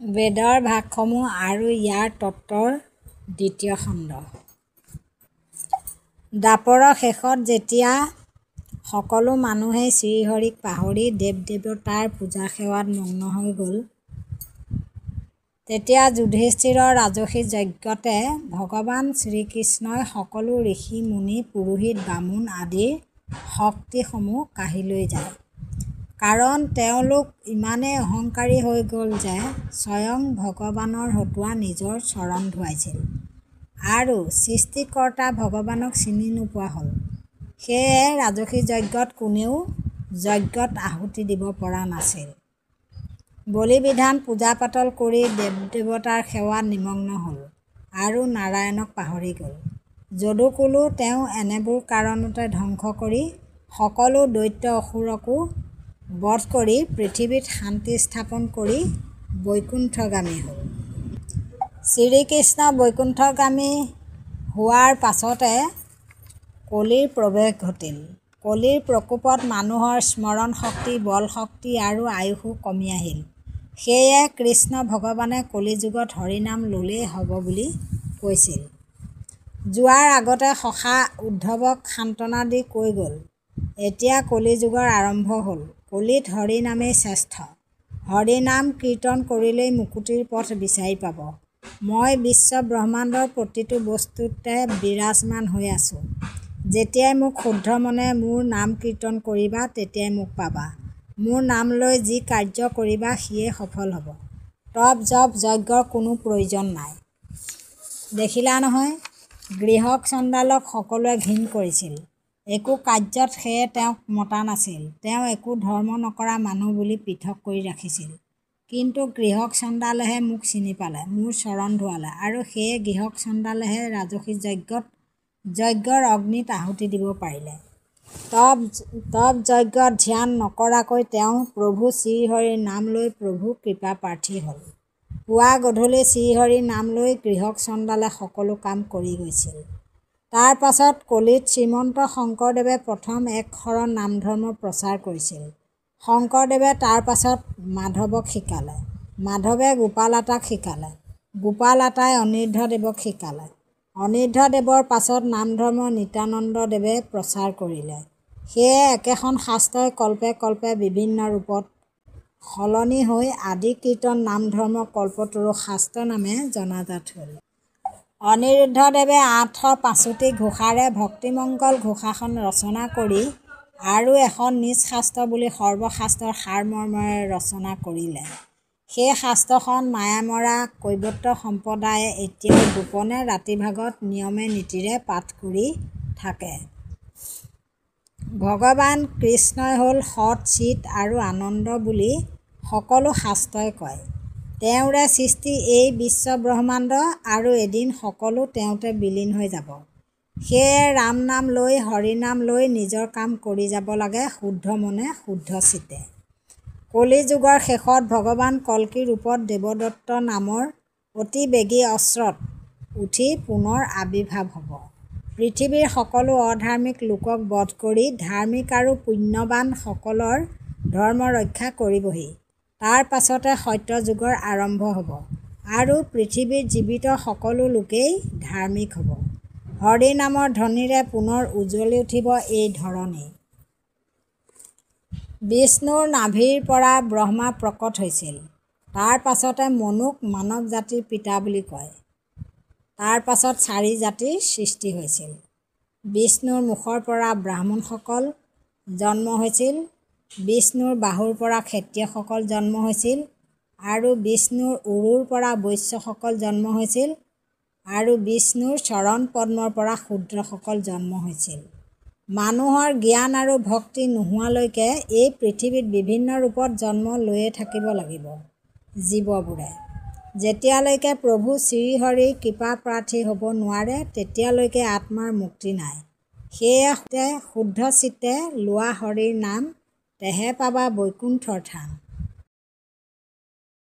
বেদৰ ভাগসমূহ আৰু ইয়াৰ তত্ত্বৰ দ্বিতীয় খণ্ড। দ্বাপৰৰ শেষত যেতিয়া সকলো মানুহেই শ্ৰীহৰিক পাহৰি দেৱ-দেৱতাৰ পূজা সেৱাত মগ্ন হৈ গ'ল, তেতিয়া যুধিষ্ঠিৰৰ ৰাজসী যজ্ঞতে ভগৱান শ্ৰীকৃষ্ণই সকলো ঋষি মুনি পুৰোহিত বামুণ আদিৰ শক্তিসমূহ কাঢ়ি লৈ যায়। কাৰণ তেওঁলোক ইমানেই অহংকাৰী হৈ গ'ল যে স্বয়ং ভগৱানৰ হতুৱা নিজৰ চৰণ ধুৱাইছিল আৰু সৃষ্টিকৰ্তা ভগৱানক চিনি নোপোৱা হ'ল। সেয়ে ৰাজসী যজ্ঞত কোনেও যজ্ঞত আহুতি দিব পৰা নাছিল। বলি বিধান পূজা পাতল কৰি দেৱ-দেৱতাৰ সেৱাত নিমগ্ন হ'ল আৰু নাৰায়ণক পাহৰি গ'ল। যদুকুলো তেওঁ এনেবোৰ কাৰণতে ধ্বংস কৰি সকলো দৈত্য অসুৰকো বধ কৰি পৃথিৱীত শান্তি স্থাপন কৰি বৈকুণ্ঠগামী হ'ল। শ্ৰীকৃষ্ণ বৈকুণ্ঠগামী হোৱাৰ পাছতে কলিৰ প্ৰৱেশ ঘটিল। কলিৰ প্ৰকোপত মানুহৰ স্মৰণ শক্তি, বল শক্তি আৰু আয়ুসো কমি আহিল। সেয়ে কৃষ্ণ ভগৱানে কলিযুগত হৰিনাম ল'লেই হ'ব বুলি কৈছিল। যোৱাৰ আগতে সখা উদ্ধৱক সান্তনা দি কৈ গ'ল, এতিয়া কলিযুগৰ আৰম্ভ হ'ল। কলিত হৰিনামেই শ্ৰেষ্ঠ। হৰিনাম কীৰ্তন কৰিলেই মুক্তিৰ পথ বিচাৰি পাব। মই বিশ্ব ব্ৰহ্মাণ্ডৰ প্ৰতিটো বস্তুতে বিৰাজমান হৈ আছোঁ। যেতিয়াই মোক শুদ্ধ মনে মোৰ নাম কীৰ্তন কৰিবা, তেতিয়াই মোক পাবা। মোৰ নাম লৈ যি কাৰ্য কৰিবা সিয়ে সফল হ'ব। তপ জপ যজ্ঞৰ কোনো প্ৰয়োজন নাই। দেখিলা নহয়, গৃহক চণ্ডালক সকলোৱে ঘিণ কৰিছিল। একো কাৰ্যত সেয়ে তেওঁক মতা নাছিল। তেওঁ একো ধৰ্ম নকৰা মানুহ বুলি পৃথক কৰি ৰাখিছিল। কিন্তু গৃহক চণ্ডালেহে মোক চিনি পালে, মোৰ চৰণ ধুৱালে আৰু সেয়ে গৃহক চণ্ডালেহে ৰাজসী যজ্ঞত যজ্ঞৰ অগ্নিত আহুতি দিব পাৰিলে। তপ যজ্ঞত ধ্যান নকৰাকৈ তেওঁ প্ৰভু শ্ৰীহৰিৰ নাম লৈ প্ৰভু কৃপা প্ৰাৰ্থী হ'ল। পুৱা গধূলি শ্ৰীহৰিৰ নাম লৈ গৃহক চণ্ডালে সকলো কাম কৰি গৈছিল। তাৰ পাছত কলিত শ্ৰীমন্ত শংকৰদেৱে প্ৰথম এক শৰণ নাম ধৰ্ম প্ৰচাৰ কৰিছিল। শংকৰদেৱে তাৰ পাছত মাধৱক শিকালে, মাধৱে গোপাল আতাক শিকালে, গোপাল আতাই অনিৰুদ্ধদেৱক শিকালে। অনিৰুদ্ধদেৱৰ পাছত নাম ধৰ্ম নিত্যানন্দ দেৱে প্ৰচাৰ কৰিলে। সেয়ে একেখন শাস্ত্ৰই কল্পে কল্পে বিভিন্ন ৰূপত সলনি হৈ আদি কীৰ্তন নাম ধৰ্ম কল্পতৰু শাস্ত্ৰ নামে জনাজাত হ'ল। অনিৰুদ্ধদেৱে ৮৫টি ঘোষাৰে ভক্তিমংগল ঘোষাখন ৰচনা কৰি আৰু এখন নিজ শাস্ত্ৰ বুলি সৰ্বশাস্ত্ৰৰ সাৰমৰ্মৰে ৰচনা কৰিলে। সেই শাস্ত্ৰখন মায়ামৰা কৈৱৰ্ত সম্প্ৰদায়ে এতিয়াও গোপনে ৰাতিভাগত নিয়মে নীতিৰে পাঠ কৰি থাকে। ভগৱান কৃষ্ণই হ'ল সৎ, চিৎ আৰু আনন্দ বুলি সকলো শাস্ত্ৰই কয়। তেওঁৰে সৃষ্টি এই বিশ্ব ব্ৰহ্মাণ্ড আৰু এদিন সকলো তেওঁতে বিলীন হৈ যাব। সেয়ে ৰাম নাম লৈ হৰিনাম লৈ নিজৰ কাম কৰি যাব লাগে শুদ্ধ মনে শুদ্ধ চিত্তে। কলি যুগৰ শেষত ভগৱান কল্কী ৰূপত দেৱদত্ত নামৰ অতি বেগী অশ্ৰত উঠি পুনৰ আবিৰ্ভাৱ হ'ব। পৃথিৱীৰ সকলো অধাৰ্মিক লোকক বধ কৰি ধাৰ্মিক আৰু পুণ্যৱান সকলৰ ধৰ্ম ৰক্ষা কৰিবহি। তাৰ পাছতে সত্য যুগৰ আৰম্ভ হ'ব আৰু পৃথিৱীত জীৱিত সকলো লোকেই ধাৰ্মিক হ'ব। হৰি নামৰ ধ্বনিৰে পুনৰ উজ্বলি উঠিব এই ধৰণী। বিষ্ণুৰ নাভিৰ পৰা ব্ৰহ্মা প্ৰকট হৈছিল। তাৰ পাছতে মনুক মানৱ জাতিৰ পিতা বুলি কয়। তাৰ পাছত ৪ জাতিৰ সৃষ্টি হৈছিল। বিষ্ণুৰ মুখৰ পৰা ব্ৰাহ্মণসকল জন্ম হৈছিল, বিষ্ণুৰ বাহুৰ পৰা ক্ষত্ৰিয়সকল জন্ম হৈছিল আৰু বিষ্ণুৰ উৰুৰ পৰা বৈশ্যসকল জন্ম হৈছিল আৰু বিষ্ণুৰ চৰণ পদ্মৰ পৰা শূদ্ৰসকল জন্ম হৈছিল। মানুহৰ জ্ঞান আৰু ভক্তি নোহোৱালৈকে এই পৃথিৱীত বিভিন্ন ৰূপত জন্ম লৈয়ে থাকিব লাগিব জীৱবোৰে। যেতিয়ালৈকে প্ৰভু শ্ৰীহৰিৰ কৃপা প্ৰাৰ্থী হ'ব নোৱাৰে, তেতিয়ালৈকে আত্মাৰ মুক্তি নাই। সেয়ে শুদ্ধ চিত্তে লোৱা হৰিৰ নাম, তেহে পাবা বৈকুণ্ঠৰ থান।